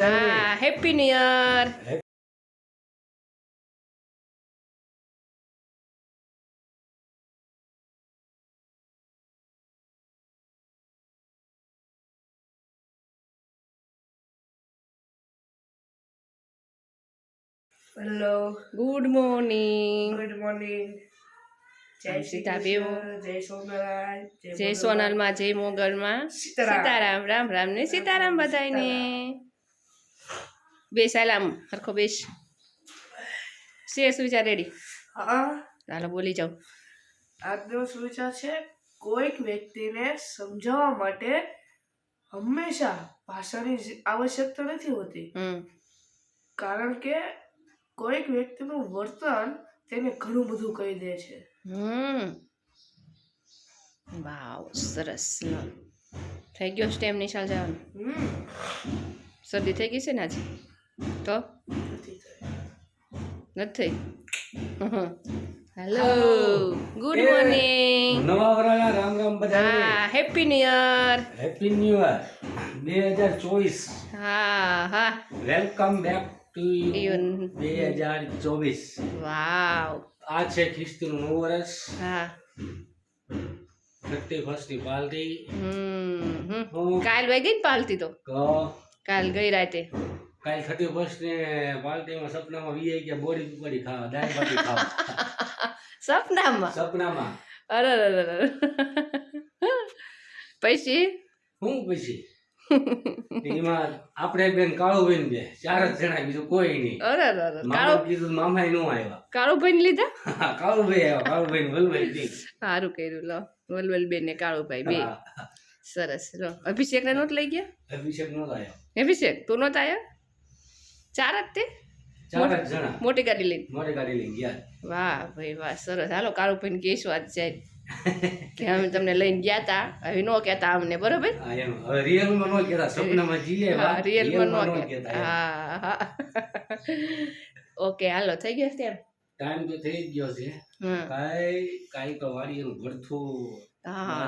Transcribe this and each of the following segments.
હા, happy new year. Hello, good morning. Good morning. જય શ્રી સીતાબેન. કૃષ્ણ, જય સોમનારાયણ, જય સોનલમાં, જય મોગલમાં, સીતારામ. રામ રામ ને સીતારામ બધાયને. બેસ આલામ હરખો બેસ. શેષ વિચાર રેડી. હા, ચાલો બોલી જાઓ. આજનો સુવિચાર છે, કોઈક વ્યક્તિને સમજાવવા માટે હંમેશા ભાષાની આવશ્યકતા નથી હોતી. કારણ કે કોઈક વ્યક્તિનું વર્તન તેને ઘણું બધું કહી દે છે. વાવ, સરસ. થઈ ગયો સ્ટેમ નિશાળ જવાનું. શરદી થઈ ગઈ છે ને આજે તો નથી. Hello, good morning. નવા વરાના રામ રામ બધાને. હા, happy new year. Happy new year 2024. હા હા. Welcome back to you 2024. વાવ. આ છે ખ્રિસ્તીનું નવું વર્ષ. હા. 31st ની પાર્ટી. કાલ વહી ગઈ ને પાલતી તો કાલ ગઈ રાતે. કાલ 31st ને પાર્ટીમાં સપનામાં વી ગયા બોડી પકોડી ખાવા, દાળ બાટી ખાવા. સપનામાં. અરે પછી એમાં આપણે બેન કાળુ બેન બે 4 જ જણા, બીજું કોઈ નહીં. મામા કીધું મામા નો આવ્યા. કાળુભાઈ લીધા. કાળુભાઈ આવ્યા. કાળુભાઈ વલભાઈ. સારું કર્યું. લો વલવલ બેન ને કાળુભાઈ બે. સરસ. લો અભિષેક ને નોટ લઈ ગયા. અભિષેક નહોતો આવ્યો. અભિષેક તું નહોતો આવ્યો. 4 જ તે 4 જ જણા મોટી ગાડી લઈને ગયા. વાહ ભાઈ વાહ, સરસ. હાલો કાળુભાઈ ને કહેશું આજ જાય કે અમે તમને લઈને ગયા તા. હવે નો કહેતા અમને, બરોબર? હવે રિયલમાં નો કહેતા, સપનામાં જીએ. હા, રિયલમાં નો કહેતા. હા. ઓકે, હાલો થઈ ગયો ત્યારે. ટાઈમ તો થઈ જ ગયો છે. કાઈ તો વાડીનું ભરથું. હા,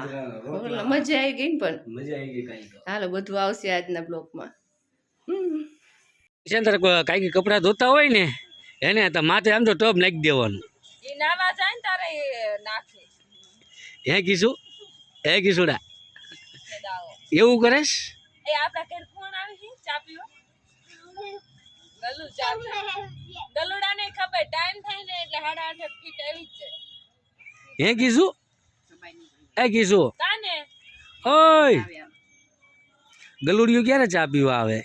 મજા આવી ગઈ ને. પણ મજા આવી ગઈ. કાઈ તો હાલો બધું આવશે આજના બ્લોગમાં. અંદર કાંઈ કપડા ધોતા હોય ને એને તો માથે આમ તો ટબ નાખી દેવાનું. એ નાવા જાય ને તારે નાખે. હે કિશુડા એવું કરેશ? એ આપડા ઘર કોણ આવી છે ચા પીવા? ગલુ ચા પીવા. ગલુડા ને ખબર ટાઈમ થાય ને એટલે 8:30 ફીટ આવી જ જાય. હે કિશુ કાને ઓય ગલુડિયું ક્યારે ચા પીવા આવે?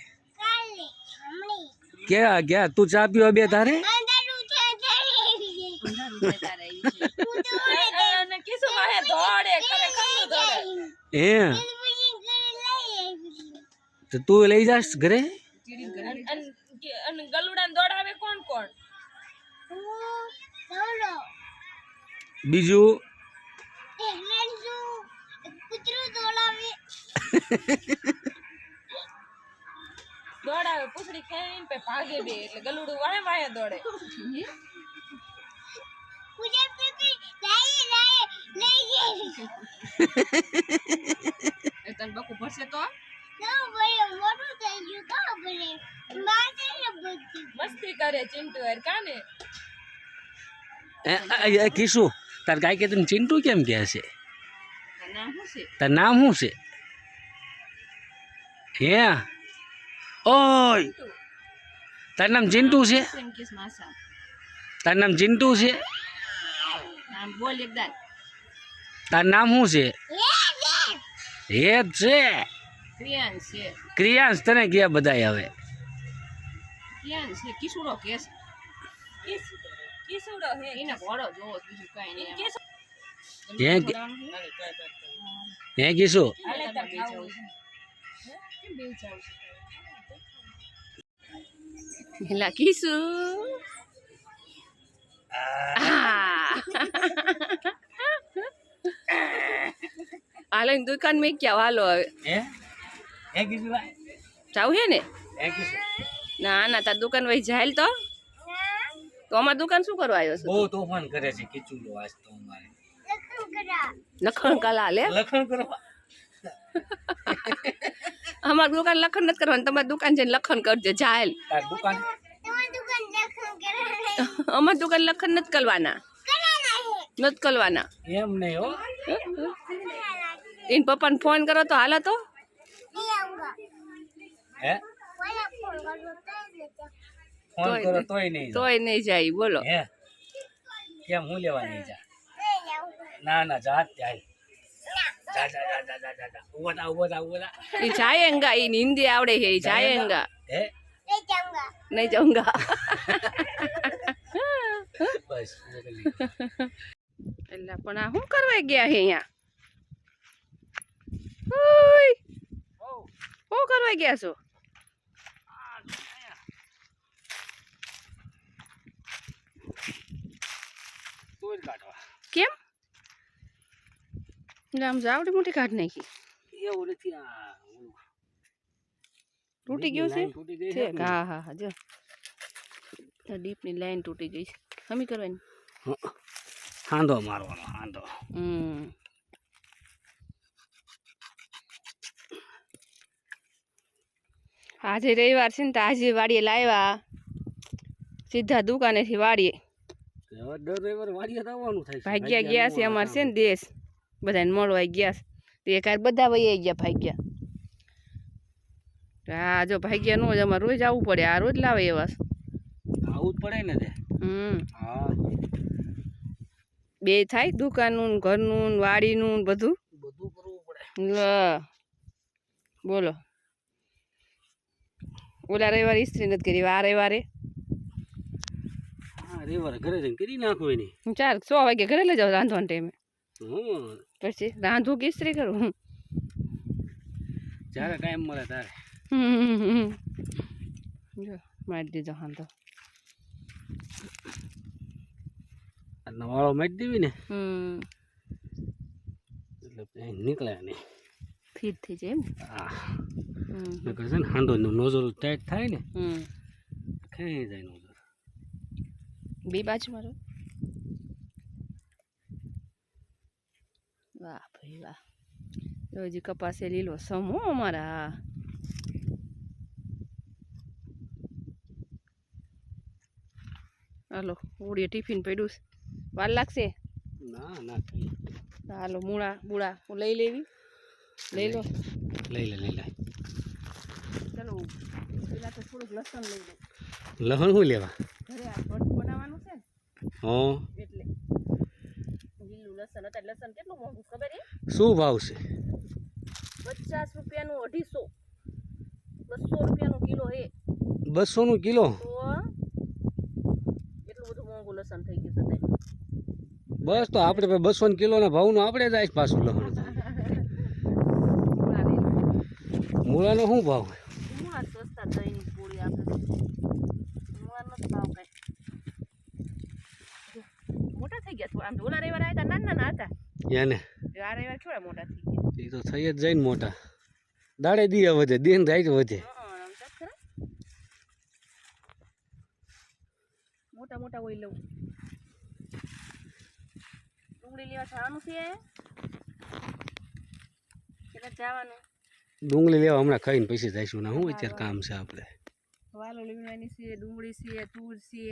ક્યાં તું ચા પીવા બે તારે? કિસુ માહે દોડે ખરેખર દોડે. હે તો તું લઈ જાસ ઘરે? અને ગલુડાને દોડાવે કોણ? બીજું દોડાવે પૂછડી ખાઈને પે ભાગે બે એટલે ગલુડું વાહે દોડે. તને બકુ ભરશે તો મસ્તી કરે ચિંટુ યાર કાને. કિશુ તાર ગાય કે તું ચિંટુ કેમ કહે છે? તાર નામ શું છે? હે ઓય તાર નામ ચિંટુ છે? તાર નામ ચિંટુ છે? બોલ એકદમ. તાર નામ શું છે? હે છે ક્રિયાંશ. તને ક્યાં બધાય આવે? કિશુડો કેસ કિસુડો હે એને ઘોડો જોવો બીજું કઈ નહીં. હે કિશુ લા કિશુ હાલો દુકાન મેં ક્યાં હાલો હવે હે કિશુ જાવ હે ને? હે કિશુ ના તાર દુકાન વહી જાય તો અમાર દુકાન શું કરવા આવ્યો છે? બહુ તોફાન કરે છે કિચુડો આજ તો અમારે. લખણ કલા લે લખણ કરવા અમારી દુકાન લખન નથી કરવાનું, તમારી દુકાન જઈને લખન કરજે જાહેલ. તાર દુકાન અમારી દુકાન લખન નથી કરવાના, નથી કરવાના. એમ નહીં હો. એને પપ્પાને ફોન કરો તો હાલો તો. હે ફોન કરો તોય નહીં તોય નહીં જાય બોલો. હે કેમ હું લેવા નહીં જા? ના ના જા જાય. જા જા જા જા જા જા ઉભો થા ઉભો થા ઉભો થા. એ જાયેંગા, એ હિન્દી આવડે છે, એ જાયેંગા. હે નહીં જાઉંગા. બસ મોકલી. એટલે પણ આ શું કરવા ગયા છે અહીંયા? ઓય શું કરવા ગયા છો? તોડ કાઢવા કેમ? એટલે આમ જાવડી મોટી કાઢ નાખી. એવું નથી. આ તૂટી ગયું છે? તૂટી ગઈ છે હા હા હા, જો ડીપની લાઈન તૂટી ગઈ છે. હમી કરવાની. હાંધો મારવાનો હાંધો. આજે રવિવાર છે ને તો આજે વાડીએ લાવ્યા, સીધા દુકાનેથી વાડીએ. દર રવિવારે વાડીએ આવવાનું થાય. ભાગ્યા ગયા છે અમારે છે ને દેશ, બધાને મળવા ગયા છે. તે એક બધા વહી ગયા ભાગ્યા. હા જો ભાગ્યા નો જ અમારે રોજ આવવું પડે, આ રોજ લાવે એવા. આવું જ પડે ને તે. હા બે થાય, દુકાનનું ઘરનું વાડીનું બધું બધું કરવું પડે. બોલો. ઓલા રવિવારે ઇસ્ત્રી નથી કરી, આ રવિવારે હા રવિવારે ઘરે જઈને કરી નાખો એની. 4 વાગે ઘરે લઈ જાવ રાંધવાના ટાઈમે. હમ પછી રાંધવું કે ઇસ્ત્રી કરું? જ્યારે ટાઈમ મળે તારે. જો મારી દીધો હાંધો. આજનો વાળો મારી દેવી ને એટલે નીકળે નહીં, ફીટ થઈ જાય એમ. હા નકર છે ને હાંધો નોઝલ ટાઈટ થાય ને ખાઈ જાય નોઝલ. બે બાજુ મારો. વાહ ભાઈ વાહ. તો હજી કપાસે લીલો સમો અમારા. હાલો ઉડીએ ટિફિન પડ્યું છે, વાર લાગશે? ના ના હાલો મૂળા બુળા હું લઈ લેવી. લઈ લો, લઈ લે લઈ લે. ચલો પેલા તો થોડુંક લસણ લઈ લો. લસણ શું લેવા? ઘરે આ ભરતું બનાવવાનું છે ને હા એટલે લીલું લસણ. અત્યારે લસણ કેટલું મોંઘું ખબર છે? શું ભાવ છે? 50 રૂપિયાનું 250, 200 રૂપિયાનું કિલો હે. 200 નું કિલો? તો એટલું બધું મોંઘું લસણ થઈ ગયું છે. બસ તો આપણે 200 કિલોના ભાવનું આપણે જાય પાછું લસણ. મૂળા લઈ લો. મૂળાનો શું ભાવ? મૂળા સસ્તા દહીંની પૂરી આપે છે. મૂળાનો જ ભાવ કઈ મોટા થઈ ગયા થોડા. આમ તો ઓલા રવિવારે આવ્યા હતા નાના નાના હતા, એને આ રવિવારે થોડા મોટા થઈ ગયા. એ તો થઈ જ જાય ને મોટા. દાડે દીએ વધે, દિન રાત વધે. આમ તો ખરા મોટા મોટા હોય લઉં. ડુંગળી લેવા જવાનું છે કેટલા જવાનું? ડુંગળી લેવા હમણાં ખાઈને પછી જઈશું ને. શું અત્યારે કામ છે આપણે? વાલો લીમડાની છે, ડુંગળી છે, તુર છે.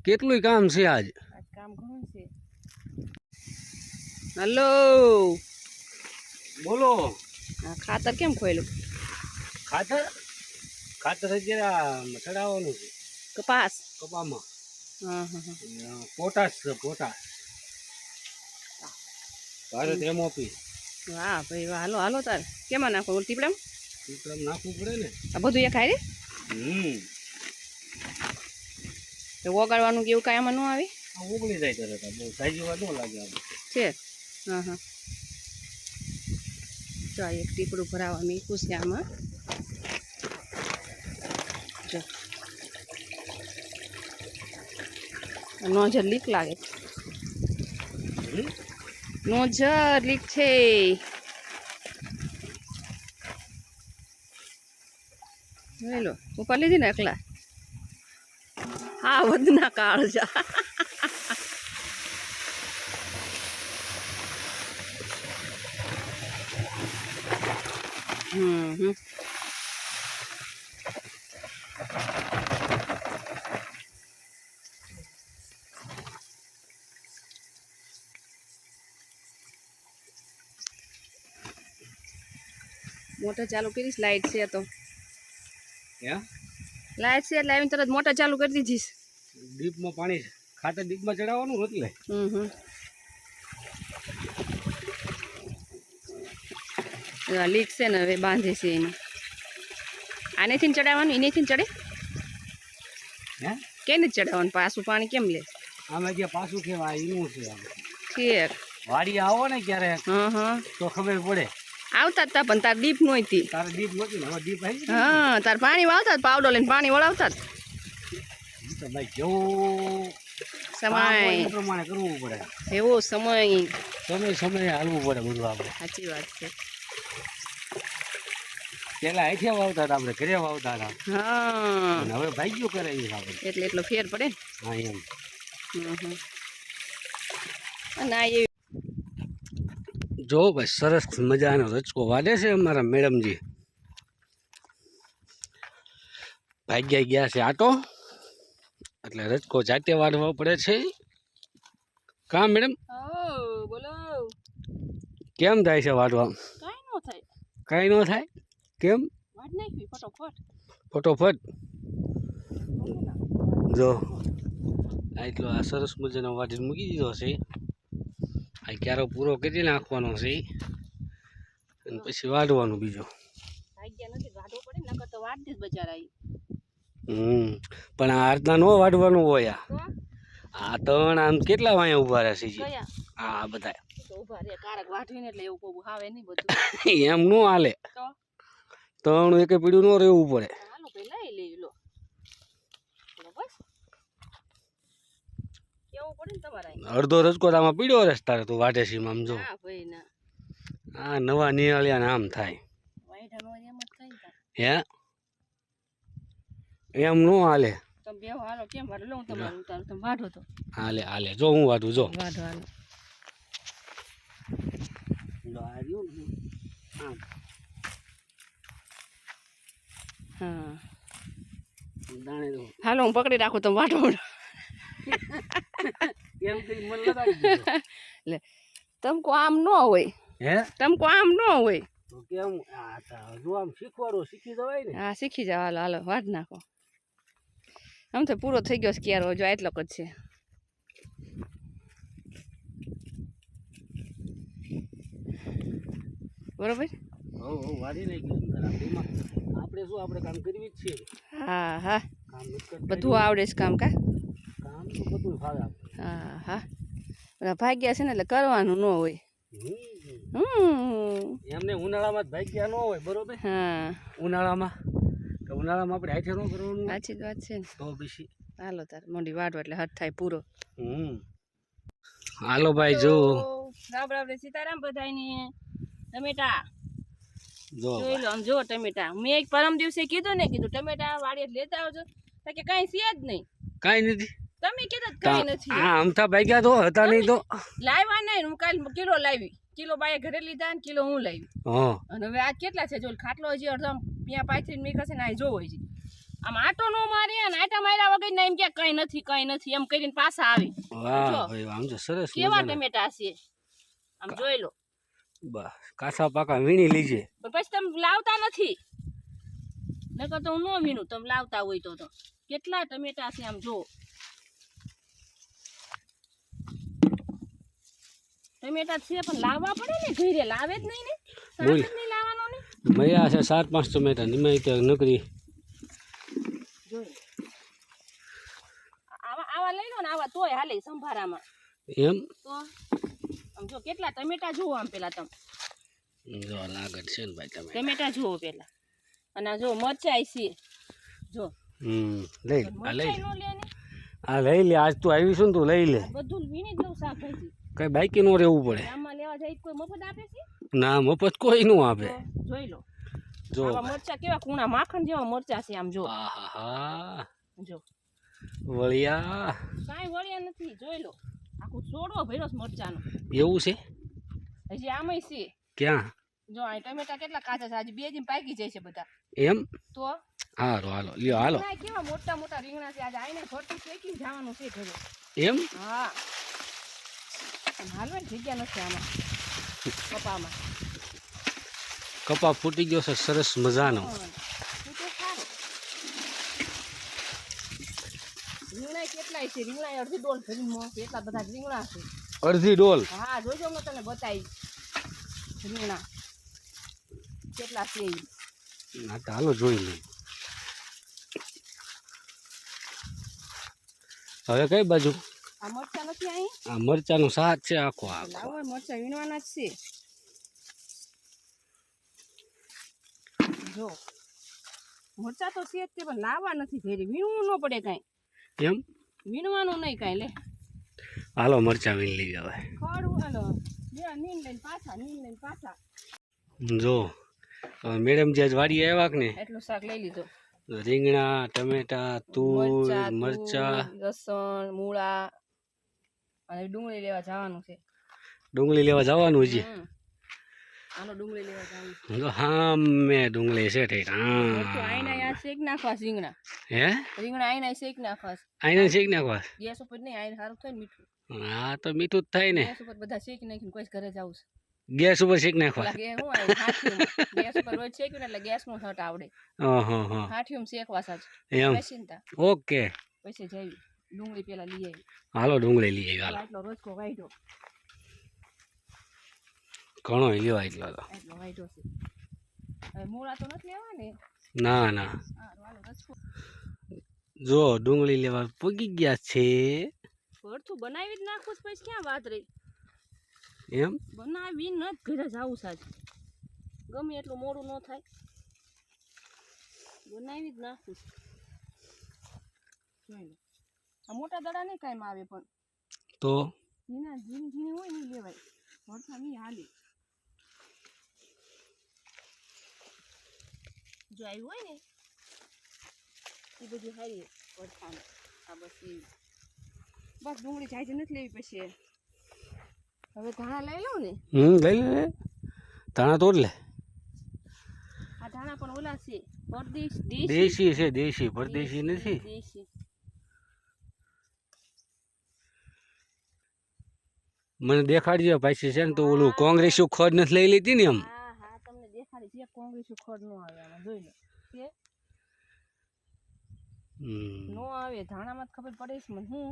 કેટલું કામ છે આજ? આજ કામ ઘણું છે. હલો બોલો. આ ખાતર કેમ ખોયલું? ખાતર ખાતર અત્યારે ચડાવવાનું છે કપાસ કપામાં. હા હા હા. પોટાશ છે પોટાશ. ભારત એમઓપી. વાહ ભાઈ વાહ. હાલો હાલો તારે કેમાં નાખો? ટીપડામાં ટીપડામાં નાખવું પડે ને. આ બધું એ ખાય રે. તો ઓગાળવાનું કે એવું કાંઈ આમાં ન આવે? ઓગળી જાય તરત. બહુ સાઈઝ વાર ન લાગે આપણે છે. હા હા. જો આ એક ટીપડું ભરાવા મીઠું છે આમાં. જો નોઝર લીક લાગે. નોઝર લીક છે. જોઈ લો ઉપર લીધી ને એકલા. હા વધના કાળજા. મોટર ચાલુ કરીશ, લાઇટ છે તો હે લાઇટ છે એટલે આવીને તરત મોટર ચાલુ કરી દીધીશ. ડીપમાં પાણી ખાતર ડીપમાં ચડાવવાનું એટલે લીક છે ને હવે બાંધે છે એને. આનેથી ચડાવવાનું, એનેથી ચડે હે કેને ચડાવવાનું? પાછું પાણી કેમ લે? આમાં જે પાછું કહેવાય એનું છે. ઠીક. વાડી આવો ને ક્યારેક તો ખબર પડે. આવતા જ તા પણ તાર ડીપ નહોતી. તારે ડીપ નહોતી ને હવે ડીપ આવી ગઈ. હા તાર પાણી વાવતા જ, પાવડો લઈને પાણી વળાવતા જ. તો ભાઈ જેવું સમય એ પ્રમાણે કરવું પડે. એવો સમય સમય હાલવું પડે બધું આપણે. સાચી વાત છે. પેલા અહીંથી વાવતા હતા આપણે, ઘરે વાવતા હતા. હા અને હવે ભાગ્યું કરે એ આપણે. એટલે એટલો ફેર પડે ને. હા એમ. અને આ એ જો ભાઈ સરસ મજાનો રચકો વાડે છે અમારા મેડમજી. ભાગ્યા ગયા છે આટો એટલે રચકો જાતે વાળવો પડે છે. કા મેડમ બોલો. કેમ થાય છે વાળવા? કાઈ ન થાય. કાંઈ ન થાય? કેમ? વાટ નાખવી ફટોફટ. ફટોફટ. જો એટલો આ સરસ મજાનો વાટીને મૂકી દીધો છે. આ ક્યારો પૂરો કરી નાખવાનો છે અને પછી વાળવાનું બીજો. ભાગ્યા નથી, ગાઢો પડે ને, નકર તો વાટ દીસ બચારા. પણ આ રીતના ન વાળવાનું હોય. આ ત્રણ આમ કેટલા વાયા ઉભા રહેશે છે? હા બધા ઉભા રે કારક વાટવીને એટલે એવું કોઈ આવે નહીં બધું. એમ ન હાલે. ત્રણ એક પીડ્યું ન રહેવું પડે. હાલો પેલા લઈ લો. બસ કેવું પડે ને તમારે. અડધો રસકો આમાં પીડ્યો રહેશે તારે તું વાટે છે આમ જો. હા ભાઈ ના. આ નવા નિયાળિયા ને આમ થાય. વાઈઢાનો એમ જ થાય ને. હે એમ ન હાલે. તમે બે હાલો કેમ વાટો લઉં તમારું ઉતારું તમે વાટો તો. હાલે હાલે જો હું વાટું જો. વાટો હાલો. હા હાલો હું પકડી રાખું તમે વાટો. લે તમકો આમ ન હોય. હે તમકો આમ ન હોય. તો કેમ જો આમ શીખવાડો શીખી જવાય ને. હા શીખી જાવ. હાલો હાલો વાટ નાખો. આમ તો પૂરો થઈ ગયો છે ક્યારો, જો એટલો જ છે. બરોબર. વાડી નહીં ગયું આપણે શું આપણે કામ કરવી જ છે. હા હા કામ બધું આવડે છે કામ. કા કામ તો બધું ફાવે આપણે. હા હા બધા ભાગ્યા છે ને એટલે કરવાનું ન હોય. એમને ઉનાળામાં જ ભાગ્યા ન હોય બરોબર. હા ઉનાળામાં આપણે હાથે ન કરવાનું. સાચી જ વાત છે ને. તો પછી હાલો તાર મોડી વાટો એટલે હટ થાય પૂરો. હાલો ભાઈ જો રામ રામ સીતારામ બધાયને. ટમેટા જો જોઈ લો આમ જો ટમેટા. મેં એક પરમ દિવસે કીધું ને, કીધું ટમેટા વાડીએ લેતા આવજો તો કે કાંઈ છે જ નહીં. કાંઈ નથી. તમે કીધું કાંઈ નથી. હા અમથા ભાગ્યા તો હતા નહીં તો લાવ્યા નહીં. હું કાલ કિલો લાવી, કિલો બાએ ઘરે લીધા ને કિલો હું લાવી. હા અને હવે આજ કેટલા છે જો ખાટલો હજી અડધો ત્યાં પાથરીને મેં કશે ને આ જોવો હજી આમ આટો નો મારે ને આટા માર્યા વગર ને એમ કે કઈ નથી એમ કરીને પાછા આવે. વાહ ભાઈ આમ તો સરસ કેવા ટમેટા છે આમ જોઈ લો. બસ કાસા પાકા વીણી લીજે. પણ પછી તમે લાવતા નથી. નકર તો હું ન વીણું. તમે લાવતા હોય તો કેટલા ટમેટા છે આમ જો. ટમેટા છે પણ લાવવા પડે ને, ઘરે લાવે જ નહીં ને. સામે જ નહીં લાવવાનો ને. મયા છે 4-5 ટમેટા નિમાઈ તો નકરી જોઈ આવા લઈ લો ને, આવા તોય હાલે સંભારામાં. એમ તો આમ જો કેટલા ટમેટા જુઓ આમ પેલા તમે. જો લાગત છે ને ભાઈ તમે ટમેટા જુઓ પેલા. અને જો મરચાઈ છે જો. લઈ મરચાઈ નો લે ને. આ લઈ લે. આજ તું આવી છું ને તું લઈ લે. બધું વીણી જ લઉં શાકભાજી. કઈ બાકી નો રહેવું પડે. આમાં લેવા જાય કોઈ મફત આપે છે? ના મફત કોઈ નું આપે. જોઈ લો જો આવા મરચા કેવા કૂણા માખણ જેવા મરચા છે આમ જો. આહાહા જો વળિયા કાંઈ વળ્યા નથી. જોઈ લો આખું છોડવો ભર્યો છે મરચાનો. એવું છે? હજી આમાંય છે. ક્યાં? જો આ ટમેટા કેટલા કાચા છે, આજે 2 દિન પાકી જાય છે બધા. એમ? તો હાલો હાલો લ્યો હાલો. કેવા મોટા મોટા રીંગણા છે. આજે આઈને ઘરથી શેકીને જવાનું છે ઘરે. એમ? હા હાલવાની જગ્યા નથી આમાં કપામાં. કપા ફૂટી ગયો છે સરસ મજાનો. રીંગણા કેટલાય છે, રીંગણા અડધી ડોલ ભરીને એટલા બધા રીંગણા છે. અડધી ડોલ. હા જોજો, હું તને બતાવી રીંગણા કેટલા છે ઈ. હા તો હાલો જોઈ લઈએ. હવે કઈ બાજુ? આ મરચા નથી અહીં, આ મરચાનું શાક છે આખો. લાવો મરચા વીણવાના જ છે. જો મરચા તો છે જ તે, પણ લાવવા નથી ઘરે, વીણવું ન પડે કાંઈ. એમ વીણવાનું નહીં કાંઈ. લે હાલો મરચા વીણ લઈ હવે. ખડ હાલો બે નીન લઈને પાછા. જો મેડમ જે આજ વાડી આવ્યા કે ને, એટલું શાક લઈ લીધું. રીંગણા, ટમેટા, તુર, મરચા, લસણ, મૂળા અને ડુંગળી લેવા જવાનું છે. ડુંગળી લેવા જવાનું હજી. આનો ડુંગળી લેવા જવાનું છે. જો હા મેં ડુંગળી છે ઠીક. તો આઈના યાર શેક નાખવા રીંગણા. હે રીંગણા આઈના શેક નાખવા. આઈને શેક નાખવા. ગેસ ઉપર નહીં, આઈને સારું થાય ને મીઠું. હા તો મીઠું જ થાય ને. ગેસ ઉપર બધા શેકી નાખીને કોઈ ઘરે જવું છે. ગેસ ઉપર શેક નાખવા. હું આવ્યું હાથીમાં. ગેસ ઉપર રોજ શેક્યું ને એટલે ગેસનો હટ આવડે. હાથીમાં શેકવા સાચ એમ ચિંતા. ઓકે પછી જઈ ડુંગળી પેલા લઈ આવી. હાલો ડુંગળી લઈ આવી. હાલો એટલો રોજકો વાઢ્યો. ઘણો લેવા એટલો તો. એટલો વાઢ્યો છે. હવે મૂળા તો નથી લેવા ને. ના ના હાલો રસકો. જો ડુંગળી લેવા પૂગી ગયા છે. ભરથું બનાવી જ નાખું પછી ક્યાં વાત રહી. એમ બનાવી ન ઘરે જવું સાજ. ગમે એટલું મોડું ન થાય, બનાવી જ નાખું. જોઈ લો આ મોટા દડા નહીં કાંઈ આવે, પણ તો ઝીણી હોય નહીં લેવાય. ભરથા નહીં હાલે. જો આવ્યું હોય ને એ બધું હારી ભરથાનું. આ બસ ડુંગળી જાય નથી લેવી. પછી હવે ધાણા લઈ લઉં ને. લઈ લે. ધાણા તોડ લે. આ ધાણા પણ ઓલા છે દેશી છે, દેશી પરદેશી નથી. દેશી. મને દેખાડજો પાછી છે ને તો ઓલું કોંગ્રેસ ખોડ નથી લઈ લીધી ને એમ. હા હા તમને દેખાડી છે. કોંગ્રેસ ખોડ નો આવે આમાં, જોઈ લો. કે નો આવે ધાણામાં ખબર પડે છે મને. હું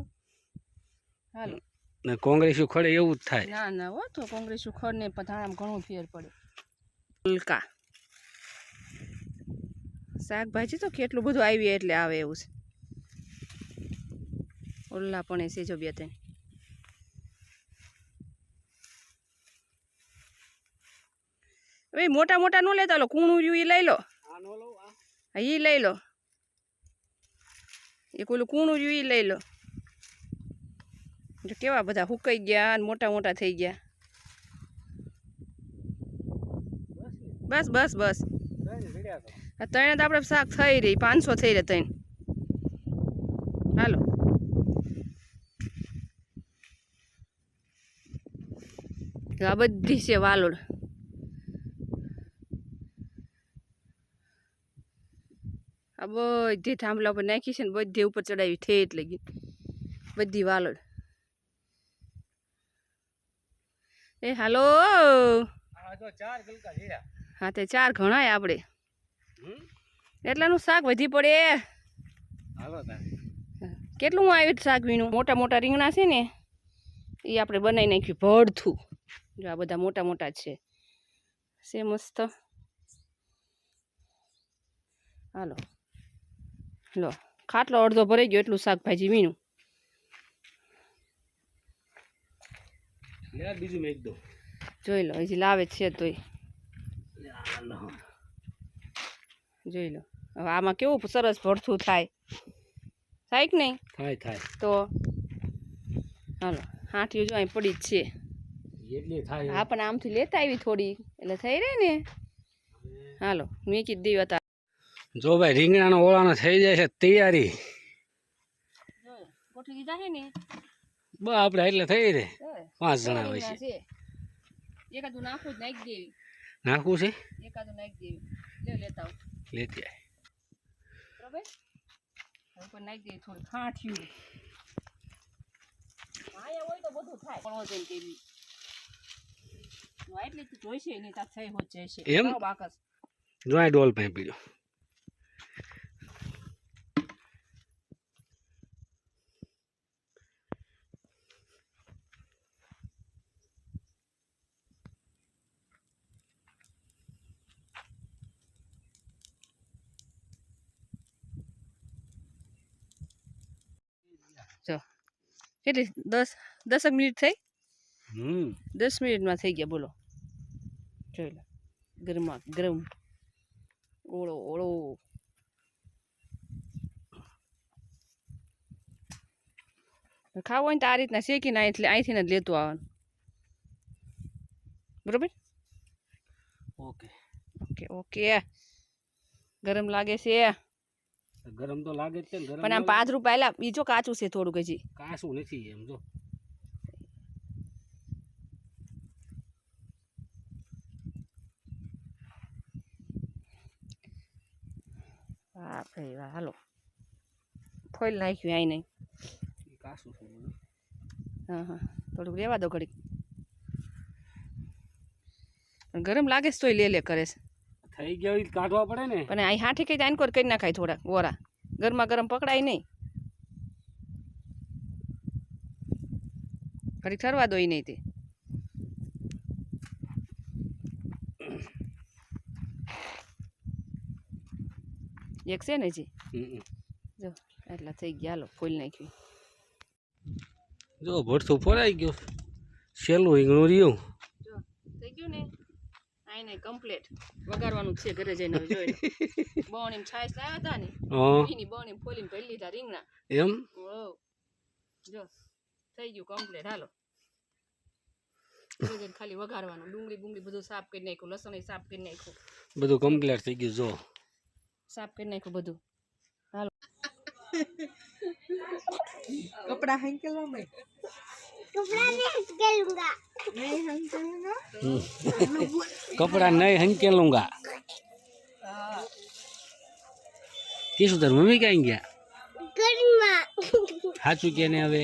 હાલો ને કોંગ્રેસ ખોડે એવું જ થાય. ના ના હો, તો કોંગ્રેસ ખોડ ને ધાણામાં ઘણું ફેર પડે. ઉલકા શાકભાજી તો કેટલું બધું આવી એટલે આવે એવું છે. ઓલા પણ છે જો બે ત્રણ. હવે મોટા મોટા ન લેતા લો, કૂણું રહ્યું એ લઈ લો. હા એ લઈ લો. એક ઓલું કૂણું રહ્યું એ લઈ લો. જો કેવા બધા હુકાઈ ગયા અને મોટા મોટા થઈ ગયા. બસ બસ બસ. ત્રણે તો આપણે શાક થઈ રહી 500 થઈ રહે ત્રણ. હાલો આ બધી છે વાલોડ. આ બધી થાંભલા ઉપર નાખી છે ને બધી ઉપર ચડાવી ઠેઠ લગી બધી વાલોડ. એ હાલો હા તે 4 ઘણાય આપણે. એટલાનું શાક વધી પડે. કેટલું આવ્યું શાક વીણું. મોટા મોટા રીંગણા છે ને એ આપણે બનાવી નાખ્યું ભરથું. જો આ બધા મોટા મોટા છે મસ્ત. હાલો લો ખાટલો અડધો ભરાઈ ગયો એટલું શાકભાજી વીણું. બીજું મેં એકદમ જોઈ લો હજી લાવે છે તોય. જોઈ લો હવે આમાં કેવું સરસ ભરથું થાય. થાય કે નહીં થાય થાય તો હાલો. હાંઠિયું જો અહીં પડી જ છે. એટલી થાય. હા પણ આમથી લેતા આવી થોડી એટલે થઈ રહે ને. હાલો મીકી જ હતા. જો ભાઈ રીંગણાનો ઓળાનો થઈ જાય છે તૈયારી. ગોઠવી દીધા છે ને બસ આપણે એટલે થઈ રહે. 5 જણા હોય છે. એકાદું નાખું જ નાખી દેવી. નાખવું છે એકાદું નાખી દેવી. લેતા આવું લેતી આય. બરોબર ઉપર નાખી દેવી થોડું ખાંઠિયું. આયા હોય તો બધું થાય પણ વજન કેવી એટલે તું જોઈશે નહીં તાર થઈ હોત જશે એમ? આવો બાકસ જો આ ડોલ પાસે પીડ્યો. જો કેટલી 10 મિનિટ થઈ હમ 10 મિનિટમાં થઈ ગયા બોલો જોઈ લો ગરમા ગરમ ઓળો ઓળો ખાવું હોય ને તો આ રીતના શેકીને અહીંથી જ લેતું આવવાનું બરોબર ઓકે. ઓકે ઓકે ગરમ લાગે છે ગરમ તો લાગે જ છે ને. ગરમ પણ આમ 5 રૂપિયા બીજો કાચું છે થોડુંક હજી કાશું નથી એમ જો. વાહ ભાઈ વાહ હાલો ફોઈલ નાખ્યું આઈ નહીં ઈ કાશું છે બધું. હા હા થોડુંક રેવા દો ઘડીક પણ ગરમ લાગે છે તોય લે કરે છે થઈ ગયો ઈ કાઢવા પડે ને. પણ અહીં હાથે કઈ આનકોર કરી નાખાય થોડા વોરા ગરમા ગરમ પકડાય નહીં ઘડીક ઠરવા દો નહીં તે એક છે ને જી હમ. જો એટલા થઈ ગયા હાલો ફૂલ નાખ્યું જો ભરથું ફરાઈ ગયો. છેલ્લું રીંગણું રહ્યું. જો થઈ ગયું ને આઈ નહીં કમ્પ્લીટ વગાડવાનું જ છે ઘરે જઈને હવે જોઈ બોણી છાશ લાવ્યા હતા ને હા એની બોણી ફોલીને ભરી લીધા રીંગણા એમ. ઓ જો થઈ ગયું કમ્પ્લીટ હાલો ઘરે જઈને ખાલી વઘારવાનું ડુંગળી બુંગળી બધું સાફ કરી નાખ્યું લસણ સાફ કરી નાખ્યું બધું કમ્પ્લીટ થઈ ગયું જો. સાફ કરી નાખ્યું બધું હાલો કપડા હંકેલવા મેં કપડા નહીં હંકેલુંગા. કીશું તાર મમ્મી ક્યાં ગયા? સાચું કે ને હવે